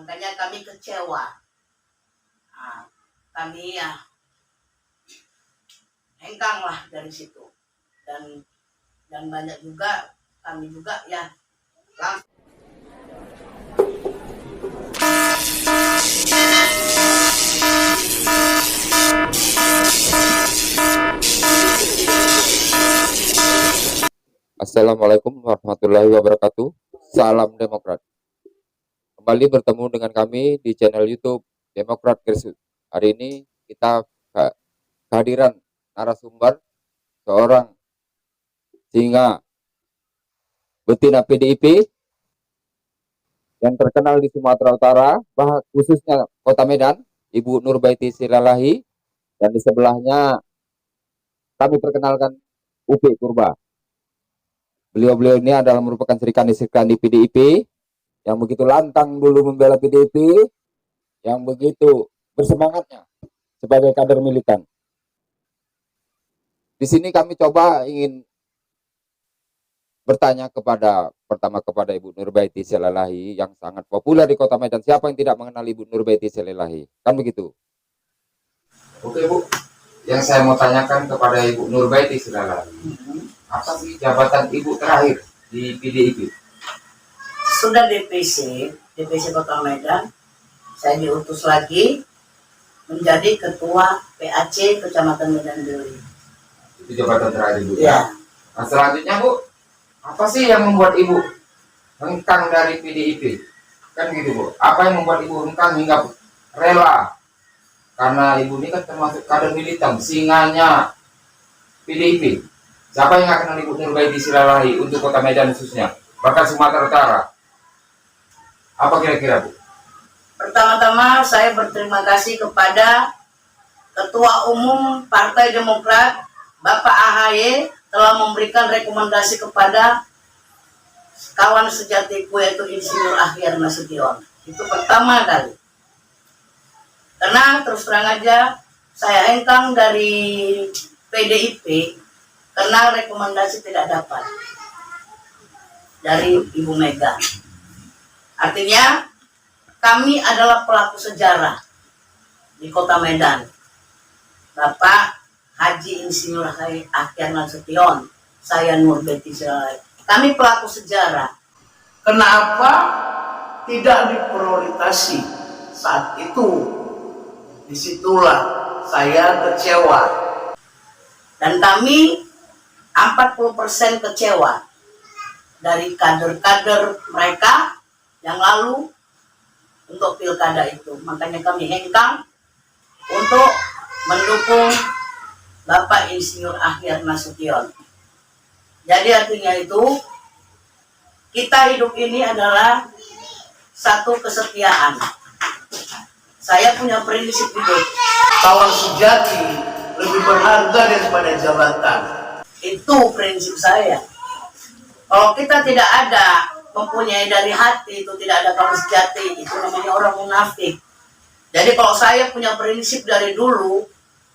Makanya kami kecewa. Nah, kami ya hengkang lah dari situ. Dan banyak juga kami juga ya langsung. Assalamualaikum warahmatullahi wabarakatuh. Salam Demokrat. Kembali bertemu dengan kami di channel YouTube Demokrat Gresik. Hari ini kita kehadiran narasumber seorang singa betina PDIP yang terkenal di Sumatera Utara, khususnya Kota Medan, Ibu Nurbaiti Silalahi, dan di sebelahnya kami perkenalkan Upi Purba. Beliau ini adalah merupakan Serikandi PDIP yang begitu lantang dulu membela PDIP, yang begitu bersemangatnya sebagai kader militan. Di sini kami coba ingin bertanya pertama kepada Ibu Nurbaiti Silalahi yang sangat populer di Kota Medan. Siapa yang tidak mengenal Ibu Nurbaiti Silalahi? Kan begitu. Oke Bu, yang saya mau tanyakan kepada Ibu Nurbaiti Silalahi, apa sih jabatan Ibu terakhir di PDIP? Sudah DPC Kota Medan, saya diutus lagi menjadi Ketua PAC Kecamatan Medan Duri. Itu jabatan terakhir Bu. Ya. Nah selanjutnya Bu, apa sih yang membuat Ibu hengkang dari PDIP? Kan gitu Bu, apa yang membuat Ibu hengkang hingga rela? Karena Ibu ini kan termasuk kader militan, singanya PDIP. Siapa yang akan Ibu Nurbaiti Silalahi untuk Kota Medan khususnya, bahkan Sumatera Utara? Apa kira-kira Bu? Pertama-tama saya berterima kasih kepada Ketua Umum Partai Demokrat Bapak AHY telah memberikan rekomendasi kepada kawan sejatiku yaitu Insinyur Akhyar Nasution. Itu pertama kali. Karena terus terang aja saya hengkang dari PDIP karena rekomendasi tidak dapat dari Ibu Mega. Artinya kami adalah pelaku sejarah di Kota Medan. Bapak Haji Insinyur Akhyar Nasution, saya Nurbaiti Silalahi. Kami pelaku sejarah. Kenapa tidak diprioritasi saat itu? Disitulah saya kecewa. Dan kami 40% kecewa dari kader-kader mereka yang lalu untuk pilkada itu. Makanya kami hengkang untuk mendukung Bapak Insinyur Akhyar Nasution. Jadi artinya itu kita hidup ini adalah satu kesetiaan. Saya punya prinsip hidup, kawan sejati lebih berharga daripada jabatan. Itu prinsip saya. Kalau kita tidak ada mempunyai dari hati, itu tidak ada kawan sejati, itu namanya orang munafik. Jadi kalau saya punya prinsip dari dulu,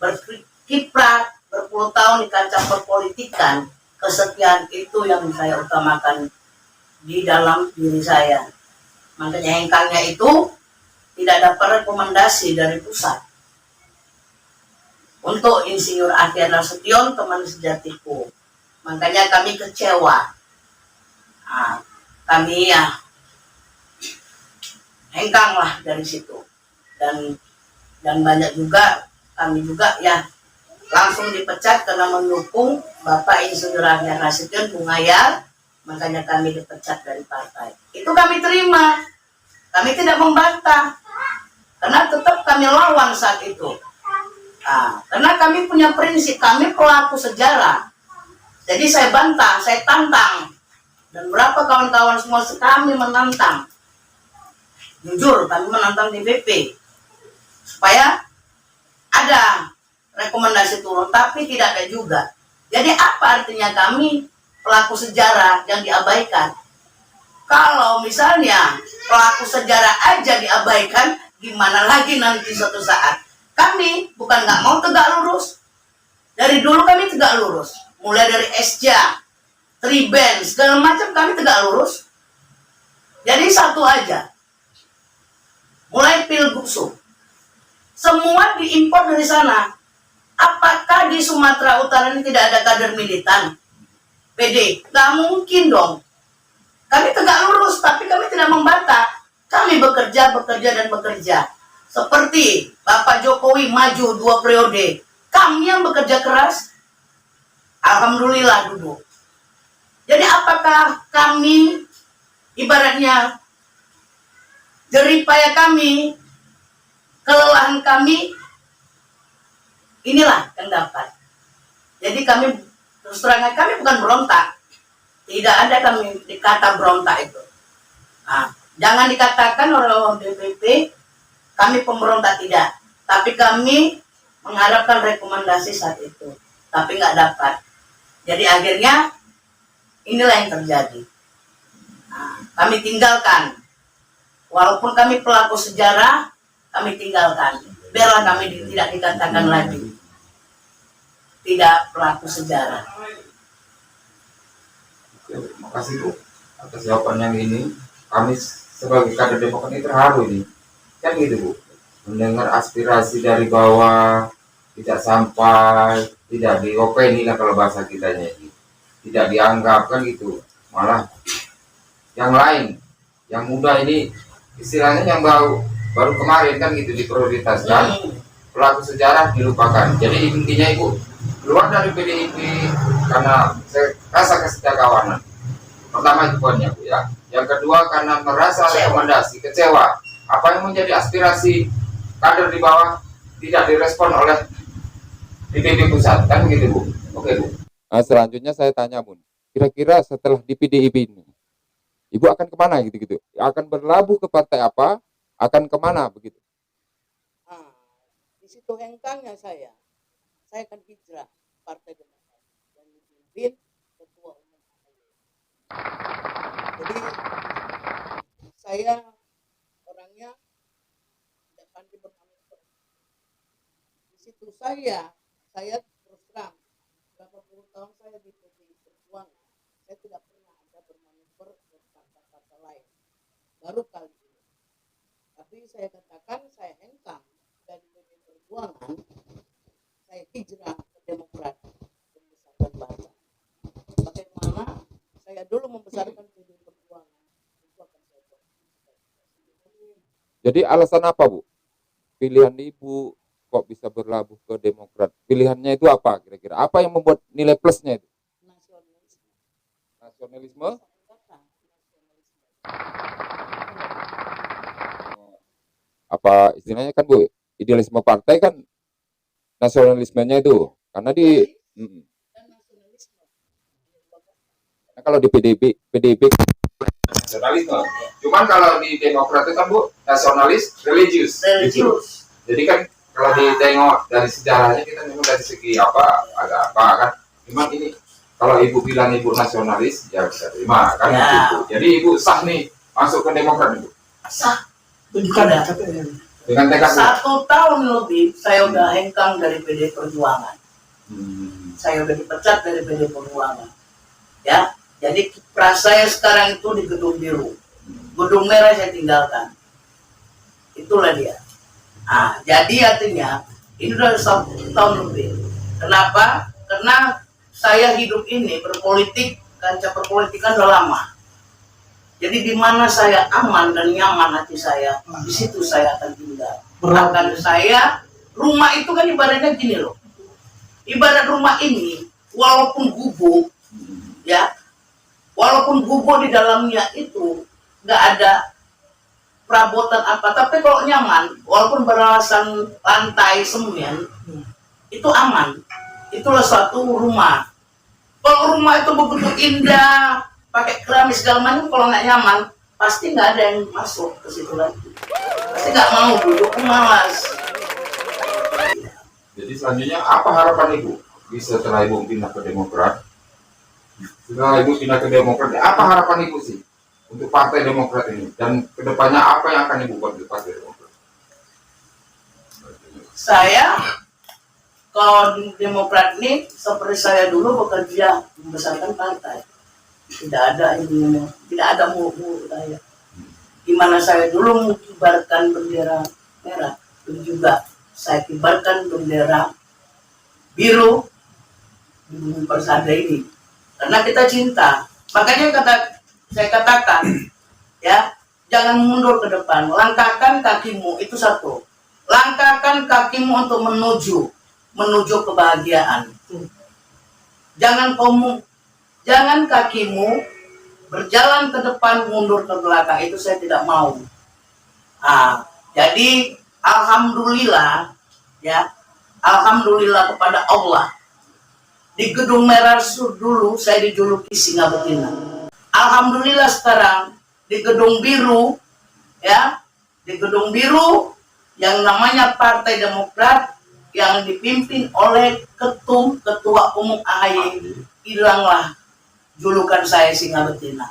berkiprah berpuluh tahun di kancah perpolitikan, kesetiaan itu yang saya utamakan di dalam diri saya. Makanya hengkangnya itu tidak dapat rekomendasi dari pusat. Untuk Insinyur Akhyar Nasution, teman sejatiku. Makanya kami kecewa. Nah, kami ya hengkang lah dari situ. Dan banyak juga kami juga ya langsung dipecat karena mendukung Bapak Insinyur Akhyar Nasution Bung Ayar. Makanya kami dipecat dari partai. Itu kami terima. Kami tidak membantah. Karena tetap kami lawan saat itu. Nah, karena kami punya prinsip, kami pelaku sejarah. Jadi saya bantah, saya tantang. Dan berapa kawan-kawan semua kami menantang. Jujur, kami menantang DPP. Supaya ada rekomendasi turun, tapi tidak ada juga. Jadi apa artinya kami pelaku sejarah yang diabaikan? Kalau misalnya pelaku sejarah aja diabaikan, gimana lagi nanti suatu saat? Kami bukan nggak mau tegak lurus. Dari dulu kami tegak lurus. Mulai dari Esja, Triben, segala macam kami tegak lurus. Jadi satu aja. busuk. Semua diimpor dari sana. Apakah di Sumatera Utara ini tidak ada kader militan? PD? Nggak mungkin dong. Kami tegak lurus, tapi kami tidak membantah. Kami bekerja, dan bekerja. Seperti Bapak Jokowi maju 2 periode. Kami yang bekerja keras, alhamdulillah duduk. Jadi apakah kami, ibaratnya, jeripaya kami, kelelahan kami, inilah yang dapat. Jadi kami, terus terang, kami bukan berontak. Tidak ada kami dikata berontak itu. Nah, jangan dikatakan oleh orang DPP, kami pemberontak, tidak. Tapi kami mengharapkan rekomendasi saat itu. Tapi nggak dapat. Jadi akhirnya, inilah yang terjadi. Nah, kami tinggalkan. Walaupun kami pelaku sejarah, kami tinggalkan. Biarlah kami tidak dikatakan lagi tidak pelaku sejarah. Oke, terima kasih Bu atas jawaban yang ini. Kami sebagai kader Demokrat ini terharu ini. Kan gitu Bu. Mendengar aspirasi dari bawah tidak sampai, tidak diopeni lah kalau bahasa kitanya ini. Tidak dianggap kan gitu. Malah yang lain, yang muda ini istilahnya yang baru kemarin kan gitu diprioritaskan, pelaku sejarah dilupakan. Jadi intinya Ibu keluar dari PDIP karena saya rasa kesetiakawanan. Pertama itu poinnya Bu ya. Yang kedua karena merasa rekomendasi kecewa. Apa yang menjadi aspirasi kader di bawah tidak direspon oleh DPP pusat kan gitu Bu. Oke Bu. Nah, selanjutnya saya tanya Bu, kira-kira setelah di PDIP ini Ibu akan kemana gitu-gitu? Akan berlabuh ke partai apa? Akan kemana begitu? Nah, di situ hengkangnya saya akan hijrah Partai Demokrat dan dipimpin Ketua Umum AHY. Jadi saya orangnya tidak pandai bermanuver. Di situ saya terus terang berapa puluh tahun saya di PDI Perjuangan, saya tidak pernah ada bermanuver ke partai lain. Baru kali ini. Tapi saya katakan saya hengkang dari PDI Perjuangan, saya hijrah ke Demokrat membesarkan bangsa. Bagaimana saya dulu membesarkan PDI Perjuangan, itu akan saya buat. Jadi alasan apa Bu? Pilihan Ibu kok bisa berlabuh ke Demokrat? Pilihannya itu apa kira-kira? Apa yang membuat nilai plusnya itu? Nasionalisme. Nasionalisme? Apa istilahnya kan Bu? Idealisme partai kan nasionalismenya itu karena di nah, kalau di PDIP nasionalisme. Cuman kalau di Demokrat itu kan Bu nasionalis religius. Jadi kan kalau ditengok dari sejarahnya kita memang dari segi apa agak apa kan. Cuman ini kalau Ibu bilang Ibu nasionalis ya bisa terima kan ya. Ibu. Jadi Ibu sah nih masuk ke Demokrat Ibu. Sah. Tunjukkan ya. Dengan tekad 1 tahun lebih saya udah hengkang dari PDI Perjuangan. Saya udah dipecat dari PDI Perjuangan. Ya, jadi kiprah saya sekarang itu di Gedung Biru. Gedung Merah saya tinggalkan. Itulah dia. Nah, jadi artinya ini udah 1 tahun lebih. Kenapa? Karena saya hidup ini berpolitik, kancah perpolitikan udah lama. Jadi di mana saya aman dan nyaman hati saya, di situ saya akan tinggal. Bahkan saya, rumah itu kan ibaratnya gini loh. Ibarat rumah ini, walaupun gubuk, ya, walaupun gubuk di dalamnya itu nggak ada perabotan apa, tapi kalau nyaman, walaupun beralasan lantai semen, itu aman. Itulah suatu rumah. Kalau rumah itu begitu indah, pakai keramik segala macam, kalau nggak nyaman, pasti nggak ada yang masuk ke situ lagi. Pasti nggak mau duduk, malas. Jadi selanjutnya apa harapan Ibu bisa setelah Ibu pindah ke Demokrat? Setelah Ibu pindah ke Demokrat, apa harapan Ibu sih untuk Partai Demokrat ini dan kedepannya apa yang akan Ibu buat di Partai Demokrat? Saya kalau di Demokrat ini seperti saya dulu bekerja membesarkan partai. Tidak ada ini, tidak ada mulu saya. Gimana saya dulu mengibarkan bendera merah. Dan juga saya kibarkan bendera biru di bumi Persada ini. Karena kita cinta. Makanya saya katakan, ya, jangan mundur ke depan. Langkahkan kakimu, itu satu. Langkahkan kakimu untuk menuju kebahagiaan. Jangan kakimu berjalan ke depan, mundur ke belakang. Itu saya tidak mau. Jadi alhamdulillah, ya, alhamdulillah kepada Allah. Di Gedung Merah dulu saya dijuluki singa betina. Alhamdulillah sekarang di Gedung Biru, ya, di Gedung Biru yang namanya Partai Demokrat yang dipimpin oleh Ketua Umum AHY, hilanglah julukan saya singa betina.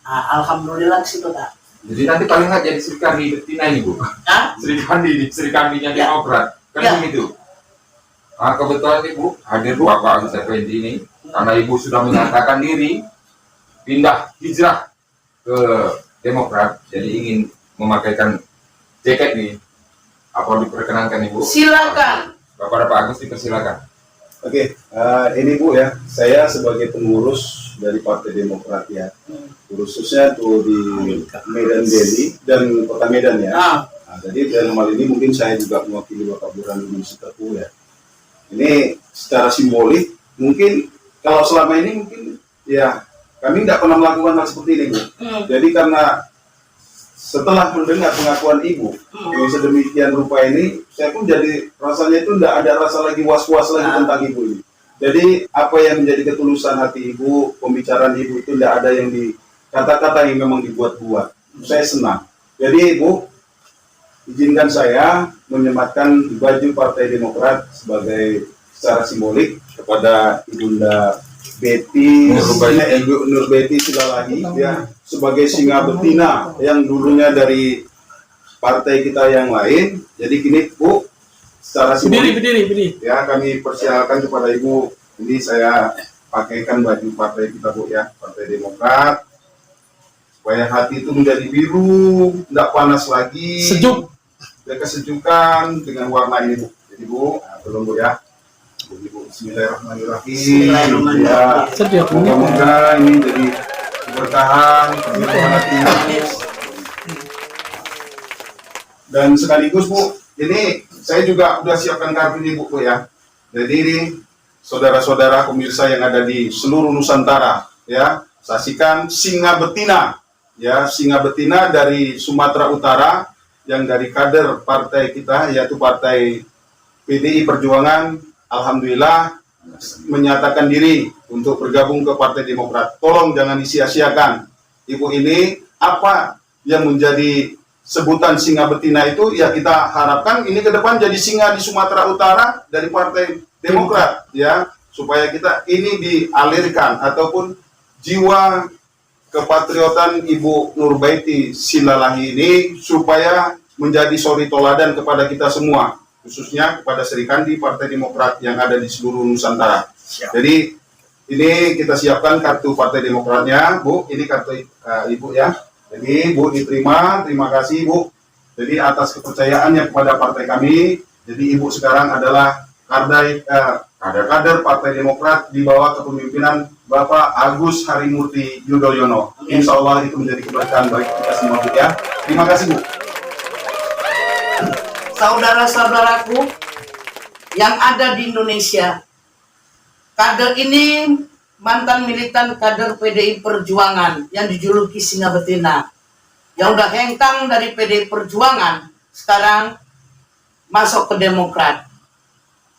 Alhamdulillah situ tak. Jadi nanti paling nggak jadi Sri Kandi betina ini, Bu? Sri Kandinya Ya. Demokrat, kan Ya. begitu. Kebetulan Ibu hadir Bapak Agus Effendi ini karena Ibu sudah menyatakan diri pindah hijrah ke Demokrat, jadi ingin memakaikan jaket nih. Apa diperkenankan Ibu? Silakan. Bapak Agus dipersilakan. Oke, ini Bu ya, saya sebagai pengurus dari Partai Demokrat ya, khususnya tuh di Medan Delhi dan Kota Medan ya. Jadi dalam hal ini mungkin saya juga mewakili Bapak Burhanuddin Sitompul ya. Ini secara simbolik, mungkin kalau selama ini mungkin ya kami tidak pernah melakukan hal seperti ini Bu. Jadi karena setelah mendengar pengakuan Ibu yang sedemikian rupa ini, saya pun jadi rasanya itu tidak ada rasa lagi was-was lagi tentang Ibu ini. Jadi apa yang menjadi ketulusan hati Ibu, pembicaraan Ibu itu tidak ada yang di kata-kata yang memang dibuat-buat. Saya senang. Jadi Ibu, izinkan saya menyematkan baju Partai Demokrat sebagai secara simbolik kepada Ibunda Betty Nur Betty Silalahi ya, sebagai singa betina yang dulunya dari partai kita yang lain. Jadi kini Bu, secara simbolik Berdiri. ya kami persilakan kepada Ibu, ini saya pakaikan baju partai kita Bu ya, Partai Demokrat, supaya hati itu menjadi biru, tidak panas lagi, Sejuk. dan kesejukan dengan warna ini Bu. Jadi Bu, tolong Bu ya. Bu, Bismillahirrahmanirrahim. Bismillahirrahmanirrahim. Ya, Sejuk. moga-moga ini jadi keberkahan bagi hati. Dan sekaligus Bu, ini saya juga udah siapkan kartu ini Bu ya. Jadi ini saudara-saudara pemirsa yang ada di seluruh Nusantara ya, saksikan singa betina ya, singa betina dari Sumatera Utara yang dari kader partai kita yaitu Partai PDI Perjuangan, alhamdulillah menyatakan diri untuk bergabung ke Partai Demokrat. Tolong jangan disia-siakan. Ibu ini apa yang menjadi sebutan singa betina itu ya, kita harapkan ini ke depan jadi singa di Sumatera Utara dari Partai Demokrat ya, supaya kita ini dialirkan ataupun jiwa kepatriotan Ibu Nur Betty Silalahi ini supaya menjadi suri toladan kepada kita semua, khususnya kepada Sri Kandi Partai Demokrat yang ada di seluruh Nusantara. Jadi ini kita siapkan kartu Partai Demokratnya Bu, ini kartu Ibu ya. Jadi Bu diterima, terima kasih Bu. Jadi atas kepercayaannya kepada partai kami, jadi Ibu sekarang adalah kader Partai Demokrat di bawah kepemimpinan Bapak Agus Harimurti Yudhoyono. Insya Allah itu menjadi keberkahan bagi kita semua Bu ya. Terima kasih Bu. Saudara-saudaraku yang ada di Indonesia, kader ini mantan militan kader PDI Perjuangan yang dijuluki singa betina, yang udah hengkang dari PDI Perjuangan, sekarang masuk ke Demokrat.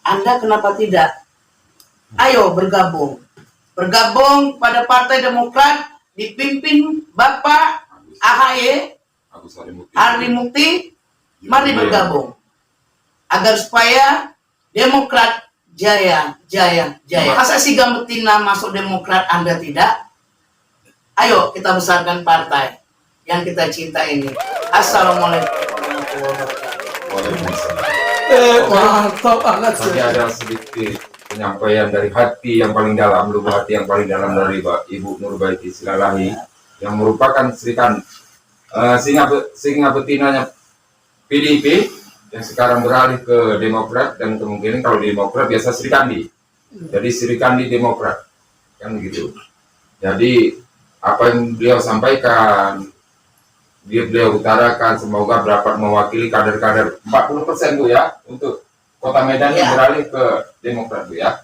Anda kenapa tidak? Ayo bergabung pada Partai Demokrat dipimpin Bapak AHY Harimurti. Mari bergabung agar supaya Demokrat jaya. Masa singa betina masuk Demokrat Anda tidak? Ayo kita besarkan partai yang kita cinta ini. Assalamualaikum warahmatullahi wabarakatuh. Waalaikumsalam. Mantap banget sih. Ini ada sedikit penyampaian dari hati yang paling dalam, lubuk hati yang paling dalam dari Ibu Nur Betty Silalahi yang merupakan singa betinanya PDIP yang sekarang beralih ke Demokrat, dan kemungkinan kalau di Demokrat biasa Sri Kandi. Jadi Sri Kandi Demokrat, kan begitu. Jadi apa yang beliau sampaikan, beliau utarakan, semoga dapat mewakili kader-kader 40% Bu ya, untuk Kota Medan yang beralih ke Demokrat Bu ya.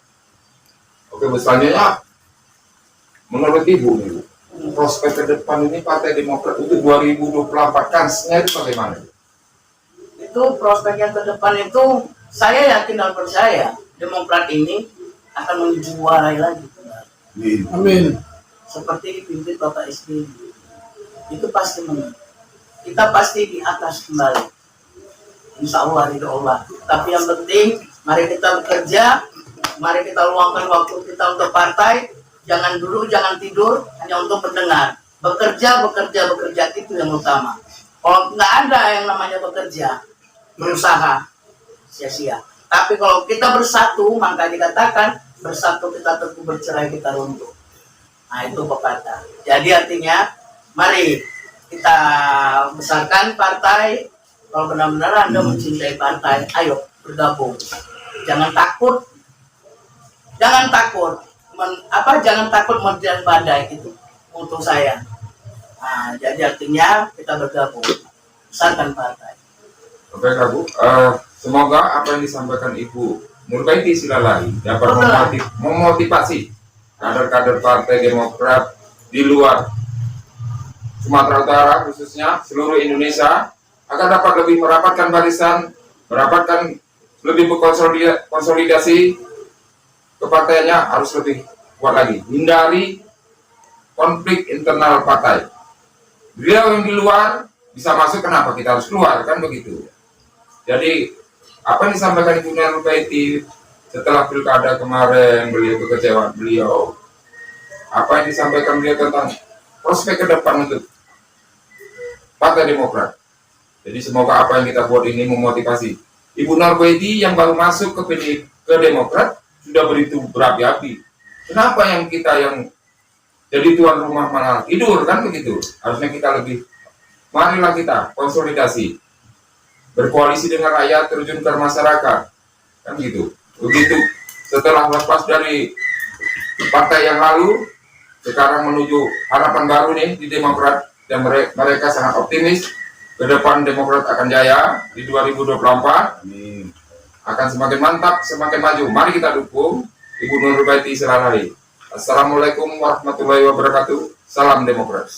Oke, selanjutnya menurut Ibu nih Bu, prospek ke depan ini Partai Demokrat untuk 2024 kansnya itu bagaimana? Itu prospek yang ke depan itu saya yakin dan percaya Demokrat ini akan menjuarai lagi. Amin. Seperti dipimpin Bapak SBY. Itu pasti menang. Kita pasti di atas kembali. Insya Allah, ridho Allah. Tapi yang penting, mari kita bekerja, mari kita luangkan waktu kita untuk partai. Jangan dulu, jangan tidur, hanya untuk mendengar. Bekerja, bekerja, bekerja, itu yang utama. Kalau nggak ada yang namanya bekerja, berusaha, sia-sia. Tapi kalau kita bersatu, maka dikatakan, bersatu kita teguh, bercerai kita runtuh. Nah, itu pepatah. Jadi artinya, mari kita besarkan partai. Kalau benar-benar Anda mencintai partai, ayo bergabung. Jangan takut. Jangan takut. Jangan takut menerjang badai, itu untuk saya. Nah, jadi artinya kita bergabung. Besarkan partai. Oke Kak Bu, semoga apa yang disampaikan Ibu Nurbaiti Silalahi dapat memotivasi kader-kader Partai Demokrat di luar Sumatera Utara, khususnya seluruh Indonesia, agar dapat lebih merapatkan barisan, lebih berkonsolidasi kepartaiannya, harus lebih kuat lagi, hindari konflik internal partai. Beliau yang di luar bisa masuk, kenapa kita harus keluar, kan begitu. Jadi apa yang disampaikan Ibu Nurbaiti setelah pilkada kemarin, beliau kekecewaan beliau, apa yang disampaikan beliau tentang prospek ke depan untuk Partai Demokrat. Jadi semoga apa yang kita buat ini memotivasi. Ibu Nurbaiti yang baru masuk ke Demokrat sudah begitu berapi-api. Kenapa yang kita yang jadi tuan rumah malah tidur, kan begitu. Harusnya kita lebih, marilah kita konsolidasi, berkoalisi dengan rakyat, terjun ke masyarakat, kan gitu. Begitu setelah lepas dari partai yang lalu, sekarang menuju harapan baru nih di Demokrat, dan mereka sangat optimis ke depan Demokrat akan jaya di 2024. Amin. Akan semakin mantap, semakin maju. Mari kita dukung Ibu Nurbaiti Silalahi. Assalamualaikum warahmatullahi wabarakatuh. Salam Demokrat.